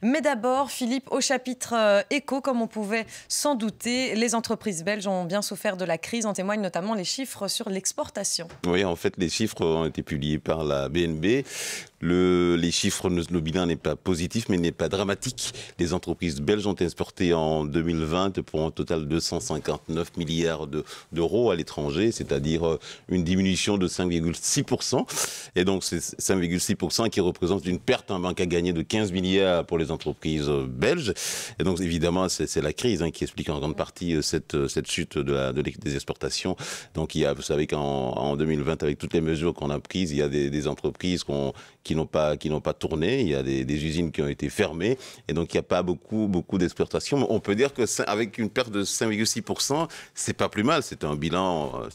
Mais d'abord, Philippe, au chapitre éco, comme on pouvait s'en douter, les entreprises belges ont bien souffert de la crise. En témoignent notamment les chiffres sur l'exportation. Oui, en fait, les chiffres ont été publiés par la BNB. Les chiffres, le bilan n'est pas positif, mais n'est pas dramatique. Les entreprises belges ont exporté en 2020 pour un total de 259 milliards d'euros à l'étranger, c'est-à-dire une diminution de 5,6%. Et donc, c'est 5,6% qui représente une perte en manque à gagner de 15 milliards pour les entreprises belges. Et donc, évidemment, c'est la crise qui explique en grande partie cette chute des exportations. Donc, vous savez qu'en 2020, avec toutes les mesures qu'on a prises, il y a des entreprises qui n'ont pas tourné, il y a des usines qui ont été fermées, et donc il n'y a pas beaucoup d'exportations. On peut dire qu'avec une perte de 5,6%, c'est pas plus mal, c'est un bilan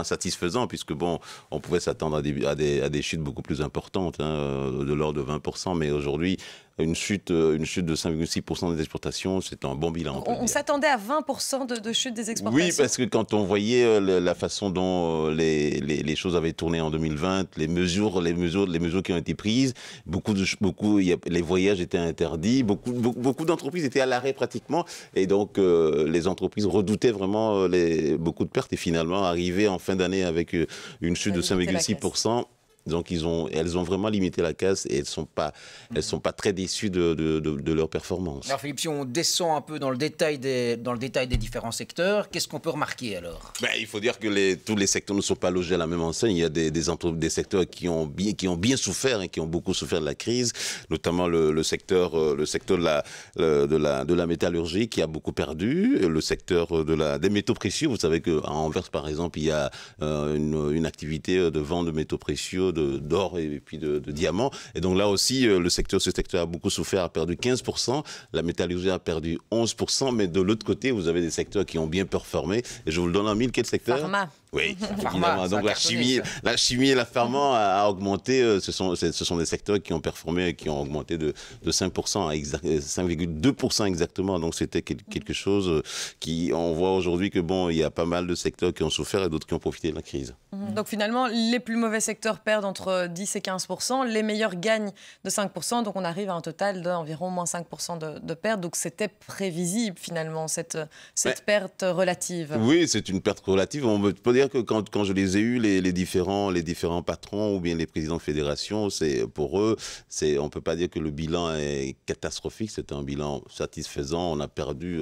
satisfaisant, puisque bon, on pouvait s'attendre à des chutes beaucoup plus importantes, de l'ordre de 20%, mais aujourd'hui, une chute de 5,6% des exportations, c'est un bon bilan. On s'attendait à 20% de chute des exportations. Oui, parce que quand on voyait la façon dont les choses avaient tourné en 2020, les mesures qui ont été prises, les voyages étaient interdits, beaucoup d'entreprises étaient à l'arrêt pratiquement, et donc les entreprises redoutaient vraiment beaucoup de pertes, et finalement arriver en fin d'année avec une chute de 5,6%. Donc elles ont vraiment limité la casse et elles sont pas très déçues de leur performance. Alors Philippe, si on descend un peu dans le détail des différents secteurs, qu'est-ce qu'on peut remarquer alors? Il faut dire que tous les secteurs ne sont pas logés à la même enseigne. Il y a des secteurs qui ont bien souffert et qui ont beaucoup souffert de la crise, notamment le secteur de la métallurgie qui a beaucoup perdu, le secteur des métaux précieux. Vous savez qu'à Anvers, par exemple, il y a une activité de vente de métaux précieux, d'or et puis de diamants. Et donc là aussi, ce secteur a beaucoup souffert, a perdu 15%. La métallurgie a perdu 11%. Mais de l'autre côté, vous avez des secteurs qui ont bien performé. Et je vous le donne en mille. Quel secteur? Pharma. Oui, Pharma, donc la chimie et la pharma a augmenté. Ce sont des secteurs qui ont performé et qui ont augmenté de 5% à 5,2% exactement. Donc c'était quelque chose on voit aujourd'hui que bon, il y a pas mal de secteurs qui ont souffert et d'autres qui ont profité de la crise. Donc finalement, les plus mauvais secteurs perdent entre 10 et 15%, les meilleurs gagnent de 5%, donc on arrive à un total d'environ moins 5% de pertes. Donc c'était prévisible finalement, cette perte relative. Oui, c'est une perte relative. On peut dire que quand je les ai eus, les différents patrons ou bien les présidents de fédération, pour eux, on ne peut pas dire que le bilan est catastrophique, c'est un bilan satisfaisant. On a perdu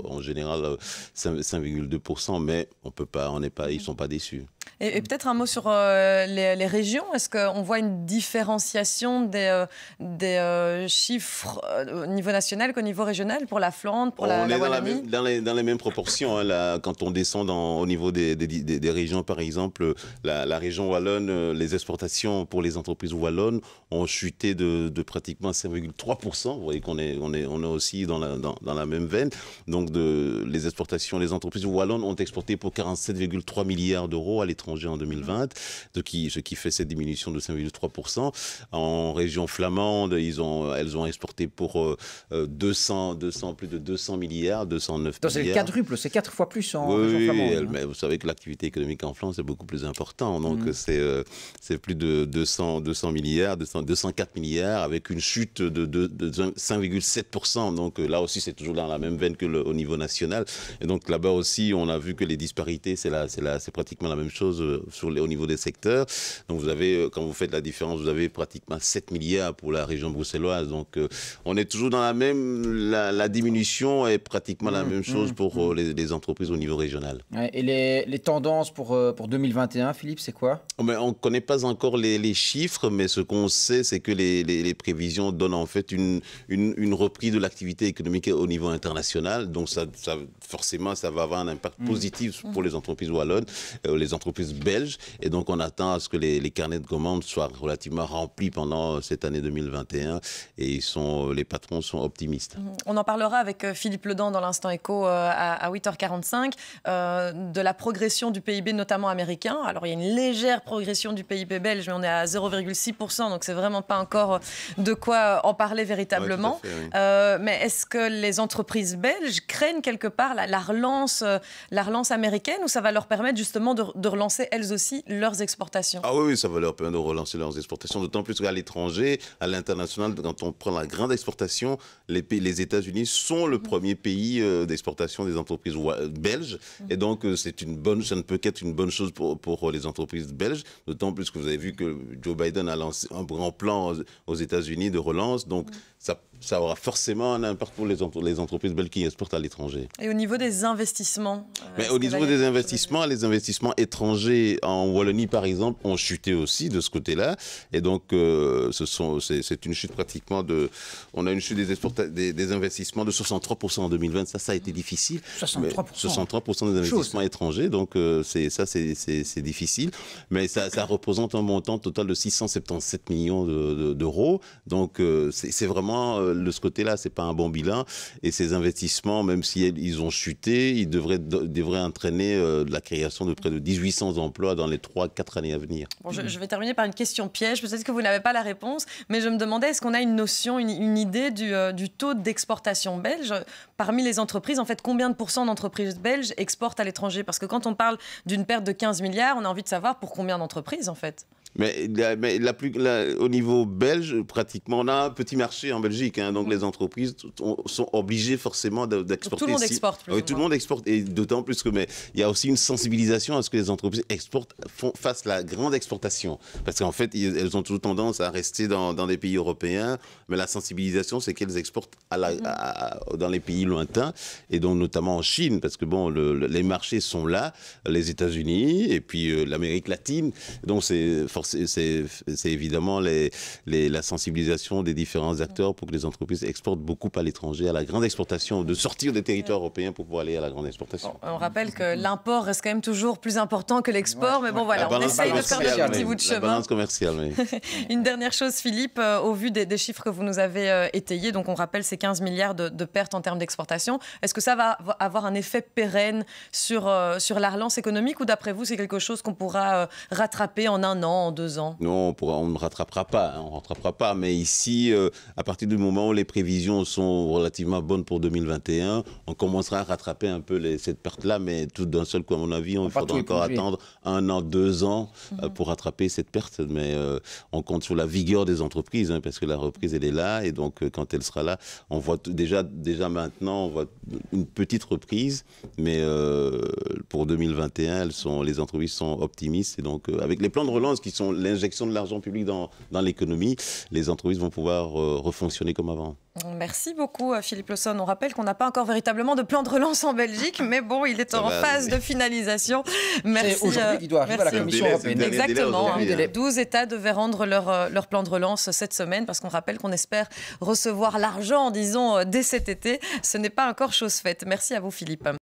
en général 5,2%, mais ils ne sont pas déçus. Et peut-être un mot sur les régions. Est-ce qu'on voit une différenciation des chiffres au niveau national qu'au niveau régional pour la Flandre, pour la Wallonie? Dans les mêmes proportions. Quand on descend au niveau des régions, par exemple, la région wallonne, les exportations pour les entreprises wallonnes ont chuté de pratiquement 5,3%. Vous voyez qu'on est aussi dans la même veine. Donc les entreprises wallonnes ont exporté pour 47,3 milliards d'euros à l'étranger en 2020, ce qui fait cette diminution de 5,3%. En région flamande, elles ont exporté pour plus de 200 milliards, 209 milliards. C'est le quadruple, c'est 4 fois plus en région oui, flamande. Mais vous savez que l'activité économique en Flandre, c'est beaucoup plus important. Donc c'est plus de 200 milliards, 204 milliards, avec une chute de 5,7%. Donc là aussi, c'est toujours dans la même veine au niveau national. Et donc là-bas aussi, on a vu que les disparités, c'est pratiquement la même chose au niveau des secteurs. Donc vous avez, quand vous faites la différence, vous avez pratiquement 7 milliards pour la région bruxelloise. Donc on est toujours dans la diminution est pratiquement la même chose pour les entreprises au niveau régional. Ouais, et les tendances pour 2021, Philippe, c'est quoi? Mais on ne connaît pas encore les chiffres, mais ce qu'on sait, c'est que les prévisions donnent en fait une reprise de l'activité économique au niveau international. Donc forcément, ça va avoir un impact positif pour les entreprises wallonnes, les entreprises belges. Et donc on attend à ce que les carnets de commandes soient relativement remplis pendant cette année 2021. Et les patrons sont optimistes. On en parlera avec Philippe Ledan dans l'Instant Éco à 8h45, de la progression du PIB, notamment américain. Alors il y a une légère progression du PIB belge, mais on est à 0,6%, donc c'est vraiment pas encore de quoi en parler véritablement. Ouais, tout à fait, oui. Mais est-ce que les entreprises belges craignent quelque part la relance américaine, ou ça va leur permettre justement de relancer relancer elles aussi leurs exportations. Ah oui, ça va leur permettre de relancer leurs exportations, d'autant plus qu'à l'étranger, à l'international, quand on prend la grande exportation, les États-Unis sont le premier pays d'exportation des entreprises belges. Et donc, ça ne peut qu'être une bonne chose pour les entreprises belges, d'autant plus que vous avez vu que Joe Biden a lancé un grand plan aux États-Unis de relance. Donc, ça aura forcément un impact pour les entreprises belges qui exportent à l'étranger. Et au niveau des investissements Mais au niveau des investissements, les investissements étrangers en Wallonie, par exemple, ont chuté aussi de ce côté-là. Et donc, c'est une chute pratiquement on a une chute des investissements de 63% en 2020. Ça a été difficile. 63% des investissements étrangers. Donc, c'est difficile. Mais ça représente un montant total de 677 millions d'euros. Donc, c'est vraiment de ce côté-là, c'est pas un bon bilan. Et ces investissements, même s'ils ont chuté, ils devraient entraîner la création de près de 1800 emplois dans les 3-4 années à venir. Bon, je vais terminer par une question piège. Peut-être que vous n'avez pas la réponse, mais je me demandais, est-ce qu'on a une notion, une idée du taux d'exportation belge parmi les entreprises? En fait, combien de pourcents d'entreprises belges exportent à l'étranger? Parce que quand on parle d'une perte de 15 milliards, on a envie de savoir pour combien d'entreprises, en fait. Mais au niveau belge, pratiquement, on a un petit marché en Belgique. Donc les entreprises sont obligées forcément d'exporter. Tout le monde exporte. Oui, tout le monde exporte. Et d'autant plus que il y a aussi une sensibilisation à ce que les entreprises fassent la grande exportation. Parce qu'en fait, elles ont toujours tendance à rester dans des pays européens. Mais la sensibilisation, c'est qu'elles exportent dans les pays lointains. Et donc notamment en Chine. Parce que les marchés sont là. Les États-Unis et puis l'Amérique latine. Donc c'est évidemment la sensibilisation des différents acteurs pour que les entreprises exportent beaucoup à l'étranger, à la grande exportation, de sortir des territoires européens pour pouvoir aller à la grande exportation. Bon, on rappelle que l'import reste quand même toujours plus important que l'export, mais bon voilà, on essaye de faire un petit bout de chemin. La balance commerciale, oui. Une dernière chose, Philippe, au vu des chiffres que vous nous avez étayés, donc on rappelle ces 15 milliards de pertes en termes d'exportation, est-ce que ça va avoir un effet pérenne sur la relance économique ou d'après vous c'est quelque chose qu'on pourra rattraper en 1 an, en 2 ans? Non, on ne rattrapera pas. Mais ici, à partir du moment où les prévisions sont relativement bonnes pour 2021, on commencera à rattraper un peu cette perte-là. Mais tout d'un seul coup, à mon avis, il faudra encore attendre 1 an, 2 ans pour rattraper cette perte. Mais on compte sur la vigueur des entreprises, parce que la reprise, elle est là. Et donc, quand elle sera là, on voit déjà maintenant, on voit une petite reprise. Mais pour 2021, les entreprises sont optimistes. Et donc, avec les plans de relance qui sont l'injection de l'argent public dans l'économie, les entreprises vont pouvoir refonctionner comme avant. Merci beaucoup Philippe Lawson. On rappelle qu'on n'a pas encore véritablement de plan de relance en Belgique, mais bon, il est en phase de finalisation. Merci. C'est aujourd'hui qu'il doit arriver à la Commission européenne. Exactement. 12 États devaient rendre leur plan de relance cette semaine, parce qu'on rappelle qu'on espère recevoir l'argent, disons, dès cet été. Ce n'est pas encore chose faite. Merci à vous Philippe.